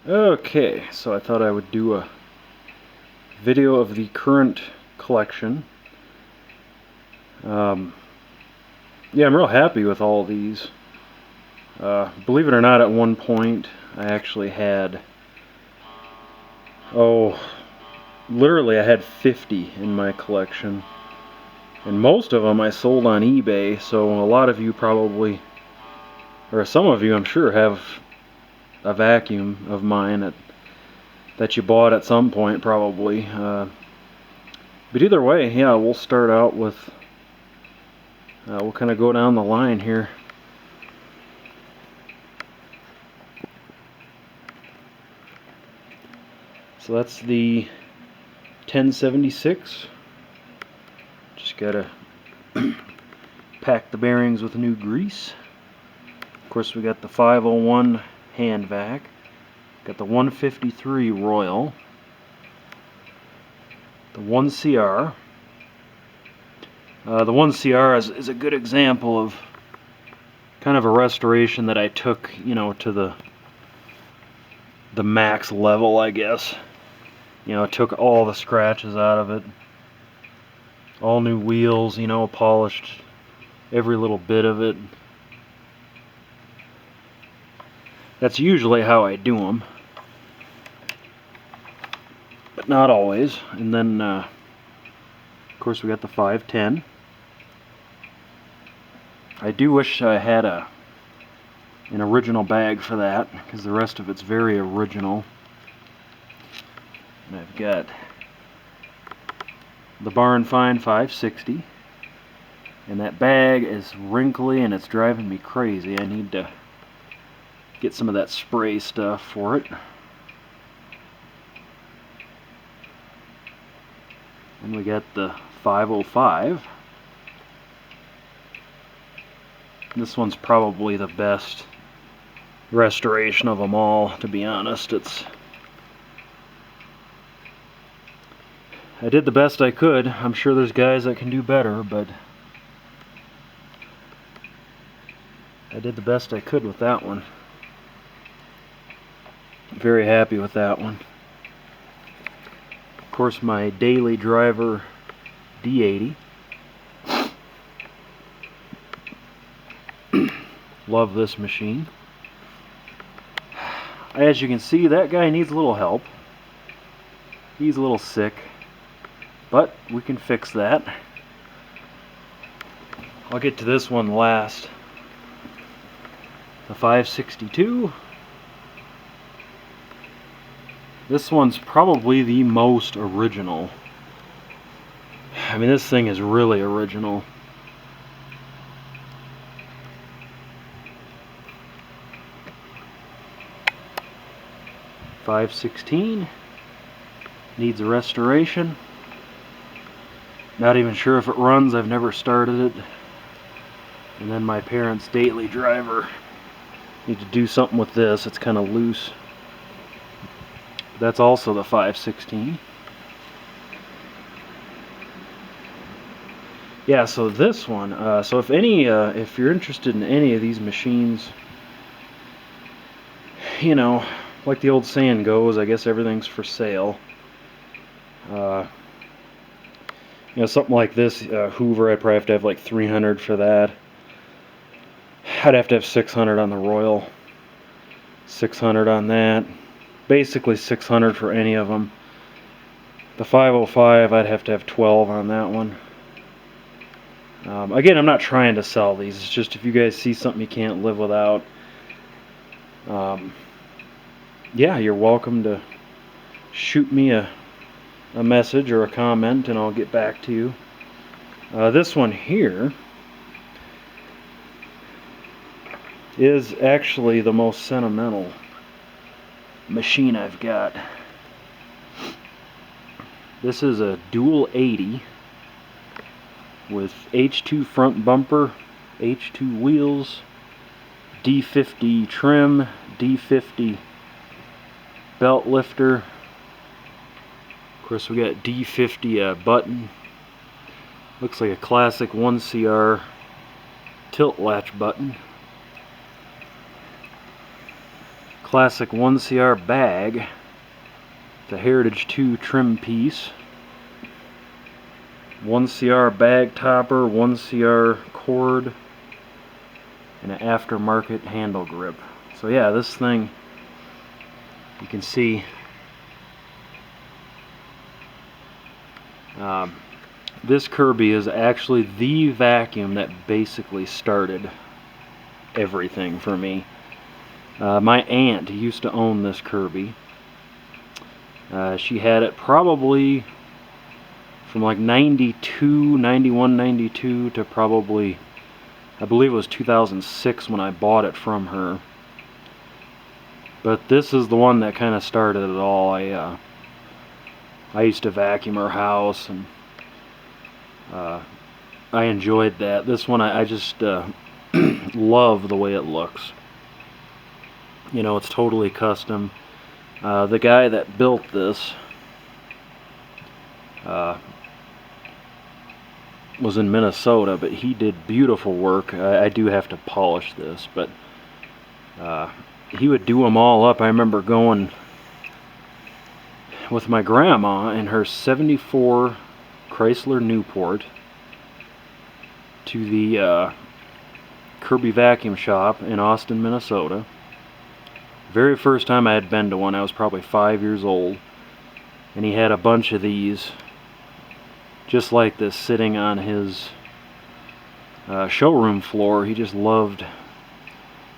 Okay, so I thought I would do a video of the current collection. Yeah, I'm real happy with all these. Believe it or not, at one point I actually had, literally I had 50 in my collection. And most of them I sold on eBay, so a lot of you probably, or some of you I'm sure, have a vacuum of mine that you bought at some point probably. But either way, yeah, we'll start out with, we'll kind of go down the line here. So that's the 1076. Just gotta pack the bearings with new grease. Of course, we got the 501 hand vac. Got the 153 Royal. The 1CR. The 1CR is a good example of kind of a restoration that I took, you know, to the max level, I guess. You know, took all the scratches out of it. All new wheels, you know, polished every little bit of it. That's usually how I do them, but not always. And then, of course, we got the 510. I do wish I had an original bag for that, because the rest of it's very original. And I've got the Barn Find 560, and that bag is wrinkly and it's driving me crazy. I need to get some of that spray stuff for it. And we got the 505. This one's probably the best restoration of them all, to be honest. I did the best I could. I'm sure there's guys that can do better, but I did the best I could with that one. Very happy with that one. Of course, my daily driver D80. Love this machine. As you can see, that guy needs a little help. He's a little sick, but we can fix that. I'll get to this one last. The 562. This one's probably the most original. I mean, this thing is really original. .516 needs a restoration. Not even sure if it runs. I've never started it. And then my parents' daily driver. Need to do something with this. It's kind of loose. That's also the 516. Yeah, so this one. So if you're interested in any of these machines, you know, like the old saying goes, I guess everything's for sale. You know, something like this Hoover, I'd probably have to have like 300 for that. I'd have to have 600 on the Royal, 600 on that, basically 600 for any of them. The 505, I'd have to have 12 on that one. Again, I'm not trying to sell these. It's just if you guys see something you can't live without, yeah, you're welcome to shoot me a message or a comment and I'll get back to you. This one here is actually the most sentimental machine I've got. This is a dual 80 with H2 front bumper, H2 wheels, D50 trim, D50 belt lifter. Of course, we got D50 button. Looks like a classic 1CR tilt latch button. classic 1CR bag. The Heritage 2 trim piece. 1CR bag topper, 1CR cord, and an aftermarket handle grip. So yeah, this thing, you can see this Kirby is actually the vacuum that basically started everything for me. My aunt used to own this Kirby. She had it probably from like 92, 91, 92 to probably, I believe it was 2006 when I bought it from her. But this is the one that kind of started it all. I used to vacuum her house, and I enjoyed that. This one I just love the way it looks. You know, it's totally custom. The guy that built this was in Minnesota, but he did beautiful work. I do have to polish this, but he would do them all up. I remember going with my grandma in her 74 Chrysler Newport to the Kirby vacuum shop in Austin, Minnesota. Very first time I had been to one, I was probably 5 years old, and he had a bunch of these just like this sitting on his showroom floor. He just loved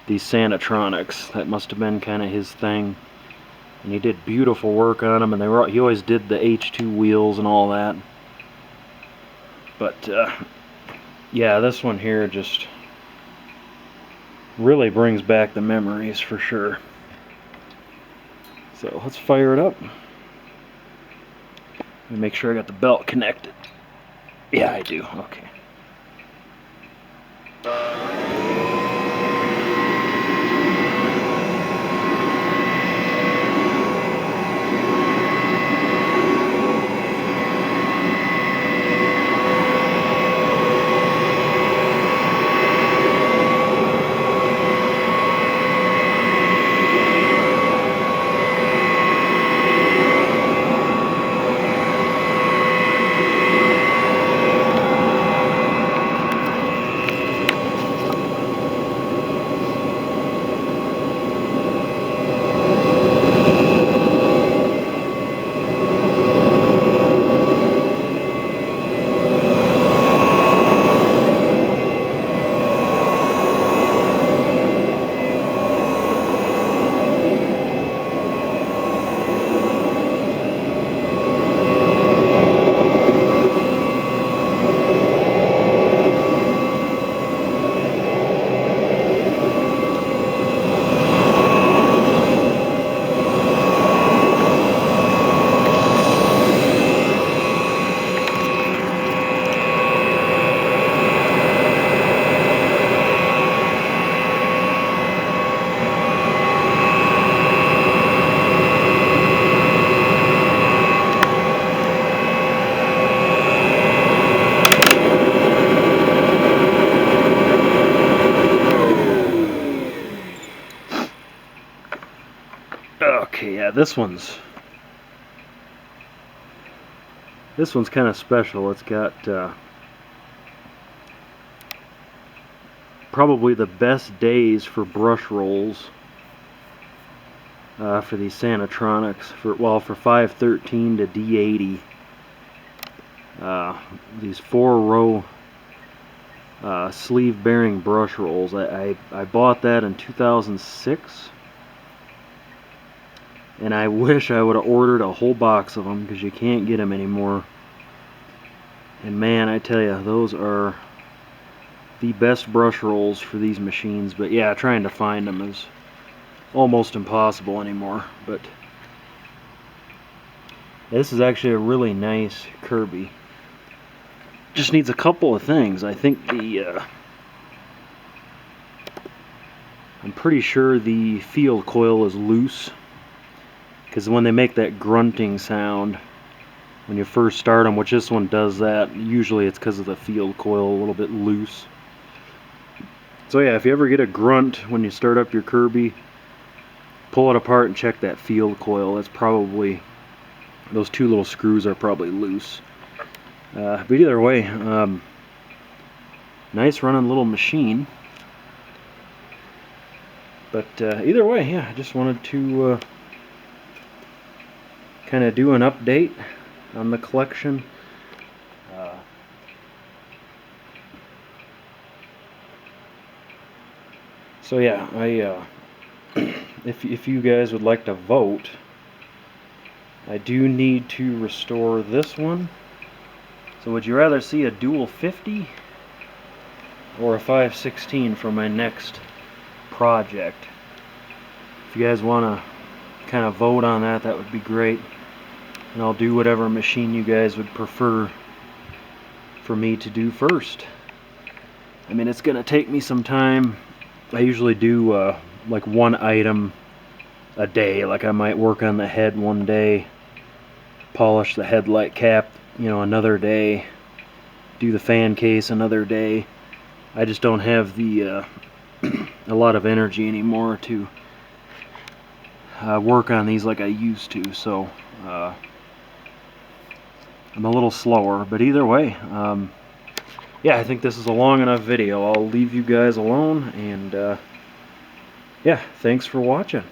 these Sanatronics. That must have been kind of his thing. And he did beautiful work on them, and he always did the H2 wheels and all that. But yeah, this one here just really brings back the memories for sure. So let's fire it up. Let me make sure I got the belt connected. Yeah, I do. Okay. Okay, yeah, this one's kind of special. It's got probably the best days for brush rolls for these Sanatronics. For 513 to D80, these 4-row sleeve bearing brush rolls. I bought that in 2006. And I wish I would have ordered a whole box of them, because you can't get them anymore. And man, I tell you, those are the best brush rolls for these machines. But yeah, trying to find them is almost impossible anymore. But this is actually a really nice Kirby. Just needs a couple of things. I think I'm pretty sure the field coil is loose, because when they make that grunting sound when you first start them, which this one does that, usually it's because of the field coil a little bit loose. So yeah, if you ever get a grunt when you start up your Kirby, pull it apart and check that field coil. That's probably, those two little screws are probably loose. But either way, nice running little machine. But either way, yeah, I just wanted to kind of do an update on the collection. So yeah, if you guys would like to vote, I do need to restore this one. So would you rather see a dual 50 or a 516 for my next project? If you guys want to kind of vote on that, that would be great. And I'll do whatever machine you guys would prefer for me to do first. I mean, it's going to take me some time. I usually do like one item a day. Like I might work on the head one day, polish the headlight cap, you know, another day, do the fan case another day. I just don't have the a lot of energy anymore to work on these like I used to, so I'm a little slower. But either way, yeah, I think this is a long enough video. I'll leave you guys alone, and yeah, thanks for watching.